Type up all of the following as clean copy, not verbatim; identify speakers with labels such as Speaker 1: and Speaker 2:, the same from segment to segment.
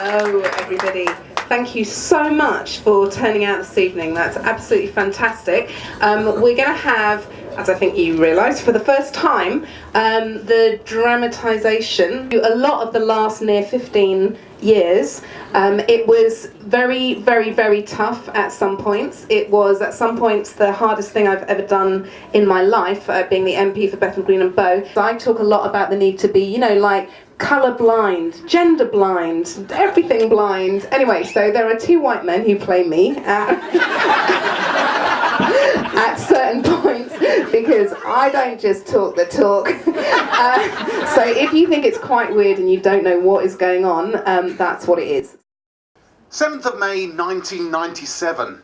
Speaker 1: Hello, everybody. Thank you so much for turning out this evening. That's absolutely fantastic. We're going to have, as I think you realise, for the first time, the dramatisation. A lot of the last near 15 years, it was very, very, very tough at some points. It was, at some points, the hardest thing I've ever done in my life, being the MP for Bethnal Green and Bow. So I talk a lot about the need to be, you know, like, colour blind, gender blind, everything blind. Anyway, so there are two white men who play me at certain points, because I don't just talk the talk. So if you think it's quite weird and you don't know what is going on, that's what it is.
Speaker 2: 7th of May 1997.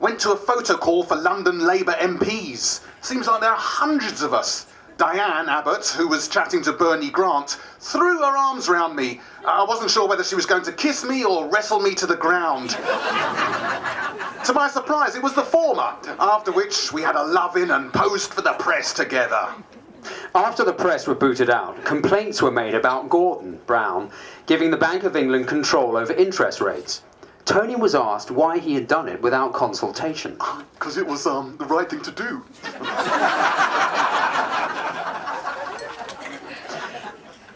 Speaker 2: Went to a photo call for London Labour MPs. Seems like there are hundreds of us. Diane Abbott, who was chatting to Bernie Grant, threw her arms around me. I wasn't sure whether she was going to kiss me or wrestle me to the ground. To my surprise, it was the former, after which we had a love-in and posed for the press together.
Speaker 3: After the press were booted out, complaints were made about Gordon Brown giving the Bank of England control over interest rates. Tony was asked why he had done it without consultation.
Speaker 2: Because it was the right thing to do.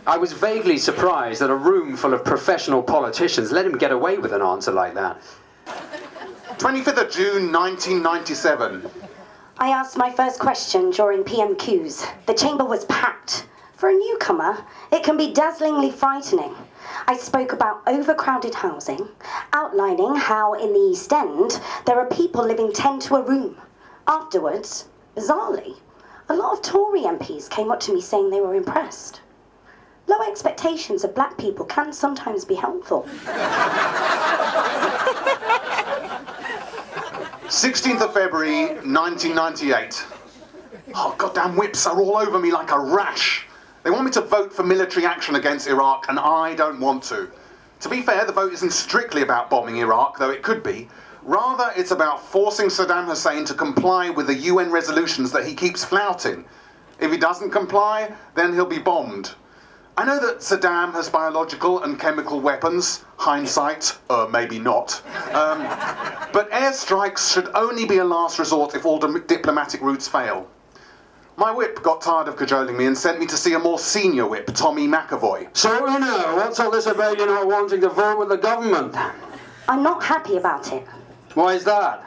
Speaker 3: I was vaguely surprised that a room full of professional politicians let him get away with an answer like that.
Speaker 2: 25th of June 1997.
Speaker 4: I asked my first question during PMQs. The chamber was packed. For a newcomer, it can be dazzlingly frightening. I spoke about overcrowded housing, outlining how in the East End there are people living 10 to a room. Afterwards, bizarrely, a lot of Tory MPs came up to me saying they were impressed. Low expectations of black people can sometimes be helpful.
Speaker 2: 16th of February 1998. Oh, goddamn whips are all over me like a rash. They want me to vote for military action against Iraq, and I don't want to. To be fair, the vote isn't strictly about bombing Iraq, though it could be. Rather, it's about forcing Saddam Hussein to comply with the UN resolutions that he keeps flouting. If he doesn't comply, then he'll be bombed. I know that Saddam has biological and chemical weapons. Hindsight, maybe not. But airstrikes should only be a last resort if all diplomatic routes fail. My whip got tired of cajoling me and sent me to see a more senior whip, Tommy McAvoy.
Speaker 3: So, Oona, what's all this about you not wanting to vote with the government?
Speaker 4: I'm not happy about it.
Speaker 3: Why is that?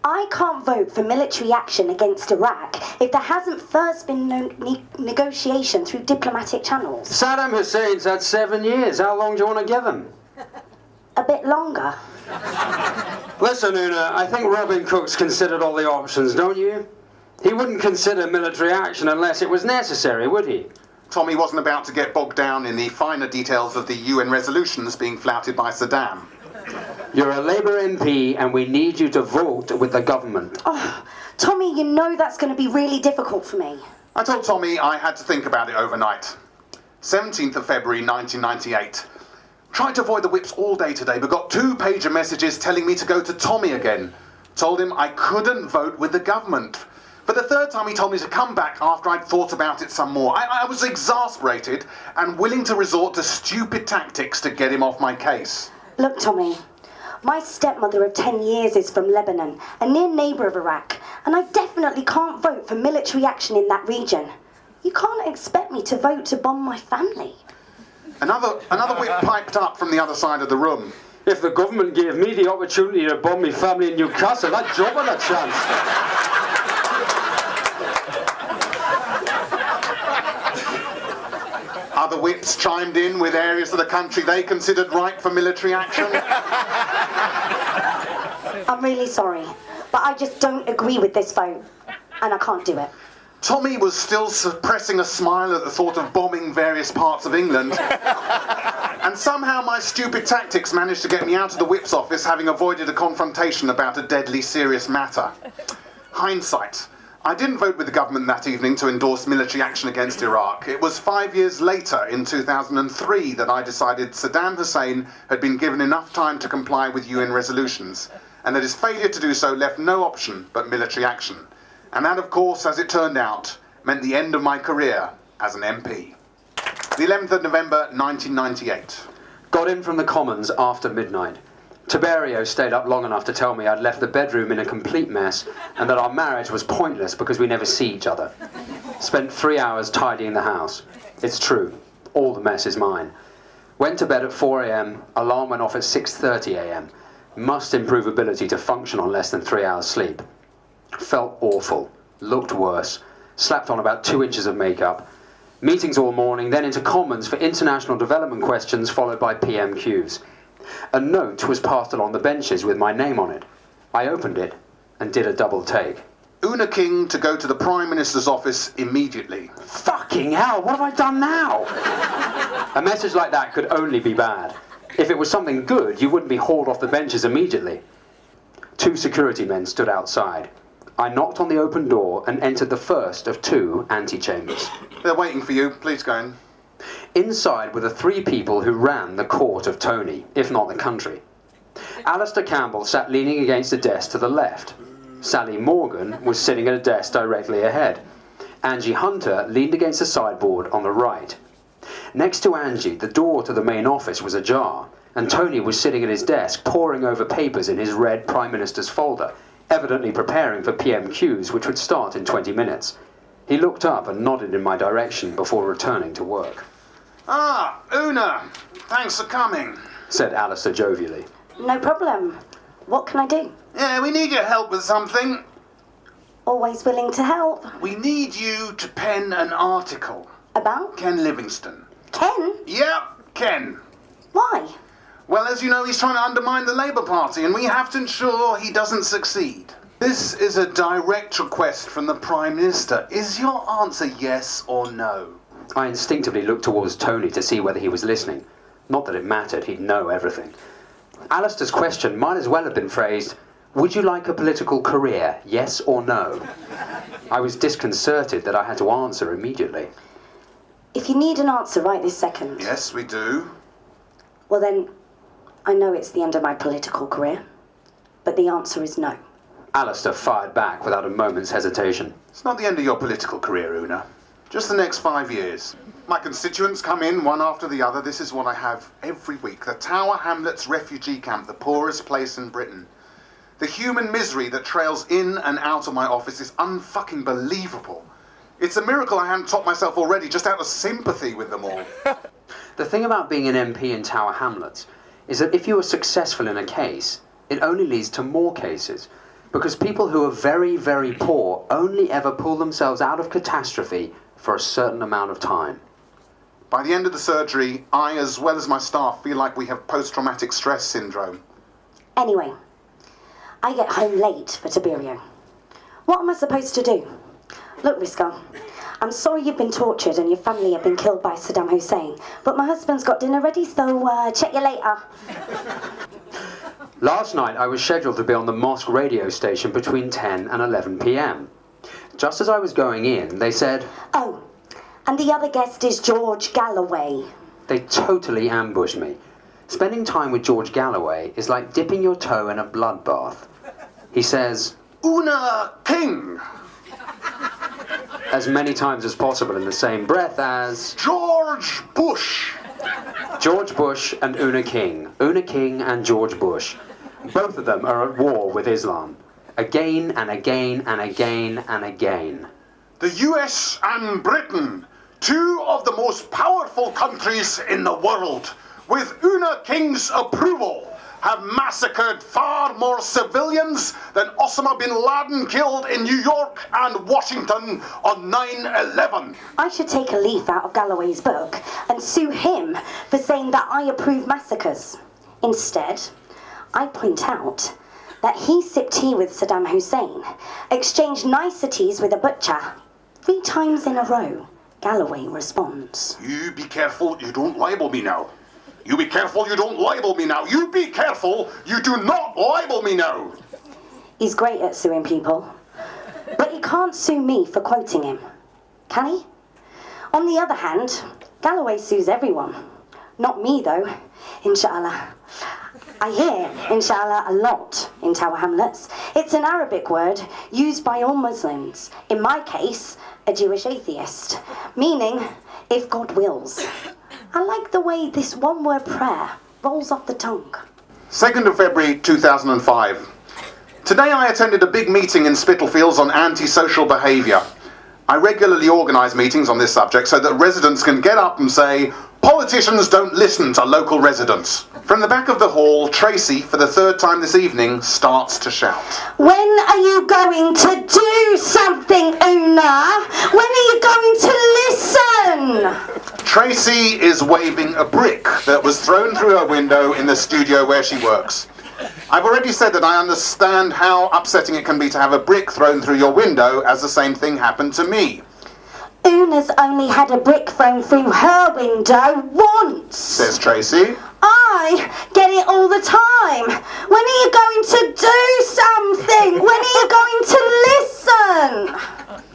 Speaker 4: I can't vote for military action against Iraq if there hasn't first been no negotiation through diplomatic channels.
Speaker 3: Saddam Hussein's had 7 years. How long do you want to give him?
Speaker 4: A bit longer.
Speaker 3: Listen, Oona, I think Robin Cook's considered all the options, don't you? He wouldn't consider military action unless it was necessary, would he?
Speaker 2: Tommy wasn't about to get bogged down in the finer details of the UN resolutions being flouted by Saddam.
Speaker 3: You're a Labour MP and we need you to vote with the government.
Speaker 4: Oh, Tommy, you know that's going to be really difficult for me.
Speaker 2: I told Tommy I had to think about it overnight. 17th of February 1998. Tried to avoid the whips all day today, but got 2-pager messages telling me to go to Tommy again. Told him I couldn't vote with the government. For the third time he told me to come back after I'd thought about it some more. I was exasperated and willing to resort to stupid tactics to get him off my case.
Speaker 4: Look, Tommy, my stepmother of 10 years is from Lebanon, a near neighbour of Iraq, and I definitely can't vote for military action in that region. You can't expect me to vote to bomb my family.
Speaker 2: Another whip piped up from the other side of the room.
Speaker 3: If the government gave me the opportunity to bomb my family in Newcastle, I'd jump at a chance.
Speaker 2: Other whips chimed in with areas of the country they considered ripe for military action.
Speaker 4: I'm really sorry, but I just don't agree with this vote, and I can't do it.
Speaker 2: Tommy was still suppressing a smile at the thought of bombing various parts of England. And somehow my stupid tactics managed to get me out of the whip's office, having avoided a confrontation about a deadly serious matter. Hindsight. I didn't vote with the government that evening to endorse military action against Iraq. It was 5 years later, in 2003, that I decided Saddam Hussein had been given enough time to comply with UN resolutions, and that his failure to do so left no option but military action. And that, of course, as it turned out, meant the end of my career as an MP. The 11th of November, 1998.
Speaker 3: Got in from the Commons after midnight. Tiberio stayed up long enough to tell me I'd left the bedroom in a complete mess and that our marriage was pointless because we never see each other. Spent 3 hours tidying the house. It's true. All the mess is mine. Went to bed at 4 a.m. Alarm went off at 6:30 a.m. Must improve ability to function on less than 3 hours sleep. Felt awful. Looked worse. Slapped on about 2 inches of makeup. Meetings all morning, then into Commons for international development questions followed by PMQs. A note was passed along the benches with my name on it. I opened it and did a double take.
Speaker 2: Oona King to go to the Prime Minister's office immediately.
Speaker 3: Fucking hell, what have I done now? A message like that could only be bad. If it was something good, you wouldn't be hauled off the benches immediately. 2 security men stood outside. I knocked on the open door and entered the first of 2 antechambers.
Speaker 2: They're waiting for you. Please go in.
Speaker 3: Inside were the 3 people who ran the court of Tony, if not the country. Alistair Campbell sat leaning against a desk to the left. Sally Morgan was sitting at a desk directly ahead. Angie Hunter leaned against a sideboard on the right. Next to Angie, the door to the main office was ajar, and Tony was sitting at his desk poring over papers in his red Prime Minister's folder, evidently preparing for PMQs which would start in 20 minutes. He looked up and nodded in my direction before returning to work.
Speaker 2: Ah, Oona, thanks for coming.
Speaker 3: Said Alistair jovially.
Speaker 4: No problem. What can I do?
Speaker 2: Yeah, we need your help with something.
Speaker 4: Always willing to help.
Speaker 2: We need you to pen an article.
Speaker 4: About?
Speaker 2: Ken Livingstone.
Speaker 4: Ken?
Speaker 2: Yep, Ken.
Speaker 4: Why?
Speaker 2: Well, as you know, he's trying to undermine the Labour Party, and we have to ensure he doesn't succeed. This is a direct request from the Prime Minister. Is your answer yes or no?
Speaker 3: I instinctively looked towards Tony to see whether he was listening. Not that it mattered, he'd know everything. Alistair's question might as well have been phrased, would you like a political career, yes or no? I was disconcerted that I had to answer immediately.
Speaker 4: If you need an answer right this second,
Speaker 2: Yes, we do.
Speaker 4: well then, I know it's the end of my political career, but the answer is no.
Speaker 3: Alistair fired back without a moment's hesitation.
Speaker 2: It's not the end of your political career, Oona. Just the next 5 years. My constituents come in one after the other. This is what I have every week. The Tower Hamlets refugee camp, the poorest place in Britain. The human misery that trails in and out of my office is unfucking believable. It's a miracle I haven't topped myself already just out of sympathy with them all.
Speaker 3: The thing about being an MP in Tower Hamlets is that if you are successful in a case, it only leads to more cases. Because people who are very, very poor only ever pull themselves out of catastrophe for a certain amount of time.
Speaker 2: By the end of the surgery, I, as well as my staff, feel like we have post-traumatic stress syndrome.
Speaker 4: Anyway, I get home late for Tiberio. What am I supposed to do? Look, Risco, I'm sorry you've been tortured and your family have been killed by Saddam Hussein, but my husband's got dinner ready, so check you later.
Speaker 3: Last night I was scheduled to be on the mosque radio station between 10 and 11 p.m. Just as I was going in, they said,
Speaker 4: Oh, and the other guest is George Galloway.
Speaker 3: they totally ambushed me. Spending time with George Galloway is like dipping your toe in a bloodbath. He says,
Speaker 2: Oona King!
Speaker 3: as many times as possible in the same breath as
Speaker 2: George Bush!
Speaker 3: George Bush and Oona King. Oona King and George Bush. Both of them are at war with Islam. Again and again and again and again.
Speaker 2: The US and Britain, 2 of the most powerful countries in the world, with Oona King's approval, have massacred far more civilians than Osama bin Laden killed in New York and Washington on 9/11.
Speaker 4: I should take a leaf out of Galloway's book and sue him for saying that I approve massacres. Instead, I point out that he sipped tea with Saddam Hussein, exchanged niceties with a butcher. 3 times in a row, Galloway responds.
Speaker 2: You be careful you don't libel me now. You be careful you don't libel me now. You be careful you do not libel me now.
Speaker 4: He's great at suing people, but he can't sue me for quoting him. Can he? On the other hand, Galloway sues everyone. Not me, though, inshallah. I hear inshallah a lot in Tower Hamlets. It's an Arabic word used by all Muslims. In my case, a Jewish atheist, meaning if God wills. I like the way this one-word prayer rolls off the tongue.
Speaker 2: 2nd of February 2005. Today I attended a big meeting in Spitalfields on antisocial behaviour. I regularly organise meetings on this subject so that residents can get up and say, politicians don't listen to local residents. From the back of the hall, Tracy, for the 3rd time this evening, starts to shout.
Speaker 4: When are you going to do something, Oona? When are you going to listen?
Speaker 2: Tracy is waving a brick that was thrown through her window in the studio where she works. I've already said that I understand how upsetting it can be to have a brick thrown through your window, as the same thing happened to me.
Speaker 4: Oona's only had a brick thrown through her window once,
Speaker 2: Says Tracy.
Speaker 4: I get it all the time. When are you going to do something? When are you going to listen?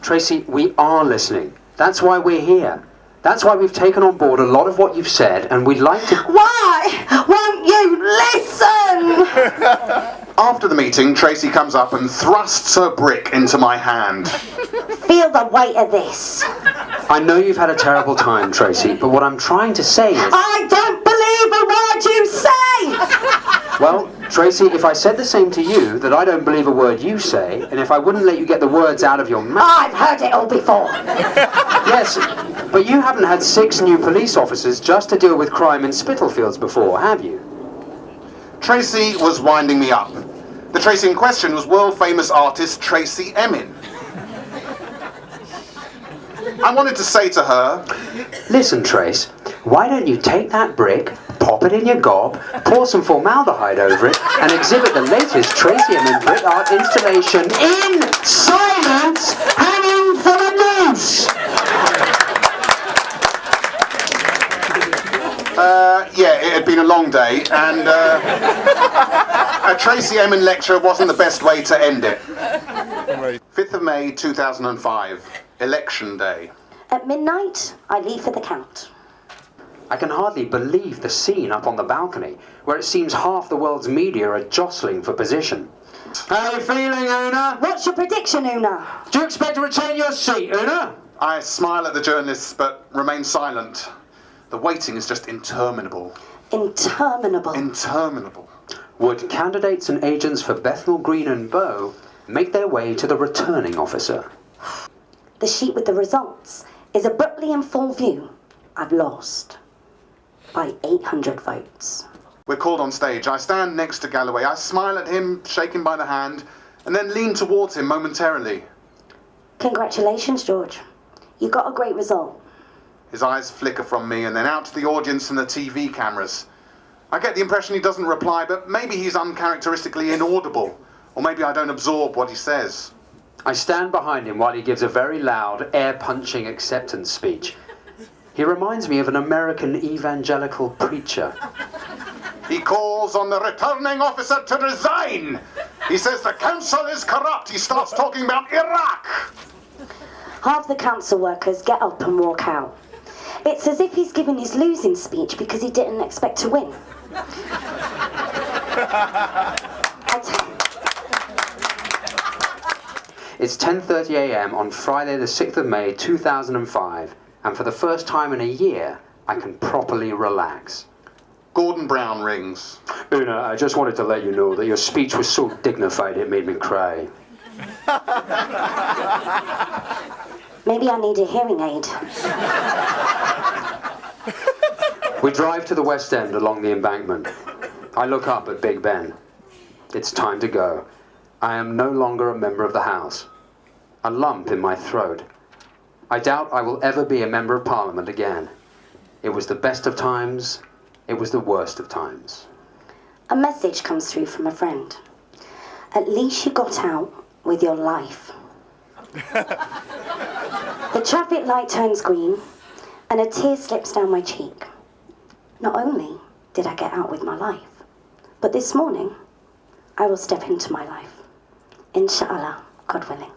Speaker 3: Tracy, we are listening. That's why we're here. That's why we've taken on board a lot of what you've said, and we'd like to...
Speaker 4: Why won't you listen?
Speaker 2: After the meeting, Tracy comes up and thrusts her brick into my hand.
Speaker 4: Feel the weight of this.
Speaker 3: I know you've had a terrible time, Tracy, but what I'm trying to say is...
Speaker 4: I don't believe a word you say!
Speaker 3: Well, Tracy, if I said the same to you, that I don't believe a word you say, and if I wouldn't let you get the words out of your mouth...
Speaker 4: I've heard it all before.
Speaker 3: Yes, but you haven't had 6 new police officers just to deal with crime in Spitalfields before, have you?
Speaker 2: Tracy was winding me up. The Tracy in question was world-famous artist Tracy Emin. I wanted to say to her...
Speaker 3: Listen, Trace, why don't you take that brick, pop it in your gob, pour some formaldehyde over it, and exhibit the latest Tracy Emin brick art installation in silence, hanging from a noose!
Speaker 2: Yeah, it had been a long day, and a Tracy Emin lecture wasn't the best way to end it. 5th of May 2005, Election Day.
Speaker 4: At midnight, I leave for the count.
Speaker 3: I can hardly believe the scene up on the balcony, where it seems half the world's media are jostling for position. How are you feeling, Oona?
Speaker 4: What's your prediction, Oona?
Speaker 3: Do you expect to retain your seat, Oona?
Speaker 2: I smile at the journalists, but remain silent. The waiting is just interminable.
Speaker 4: Interminable.
Speaker 2: Interminable.
Speaker 3: Would candidates and agents for Bethnal Green and Bow make their way to the returning officer?
Speaker 4: The sheet with the results is abruptly in full view. I've lost by 800 votes.
Speaker 2: We're called on stage. I stand next to Galloway. I smile at him, shake him by the hand, and then lean towards him momentarily.
Speaker 4: Congratulations, George. You got a great result.
Speaker 2: His eyes flicker from me and then out to the audience and the TV cameras. I get the impression he doesn't reply, but maybe he's uncharacteristically inaudible, or maybe I don't absorb what he says.
Speaker 3: I stand behind him while he gives a very loud, air-punching acceptance speech. He reminds me of an American evangelical preacher.
Speaker 2: He calls on the returning officer to resign. He says the council is corrupt. He starts talking about Iraq.
Speaker 4: Half the council workers get up and walk out. It's as if he's giving his losing speech because he didn't expect to win.
Speaker 3: It's 10:30 a.m. on Friday the 6th of May 2005, and for the first time in a year, I can properly relax.
Speaker 2: Gordon Brown rings.
Speaker 3: Oona, I just wanted to let you know that your speech was so dignified it made me cry.
Speaker 4: Maybe I need a hearing aid.
Speaker 3: We drive to the West End along the embankment. I look up at Big Ben. It's time to go. I am no longer a member of the House. A lump in my throat. I doubt I will ever be a member of Parliament again. It was the best of times. It was the worst of times.
Speaker 4: A message comes through from a friend. At least you got out with your life. The traffic light turns green and a tear slips down my cheek. Not only did I get out with my life, but this morning I will step into my life. Inshallah, God willing.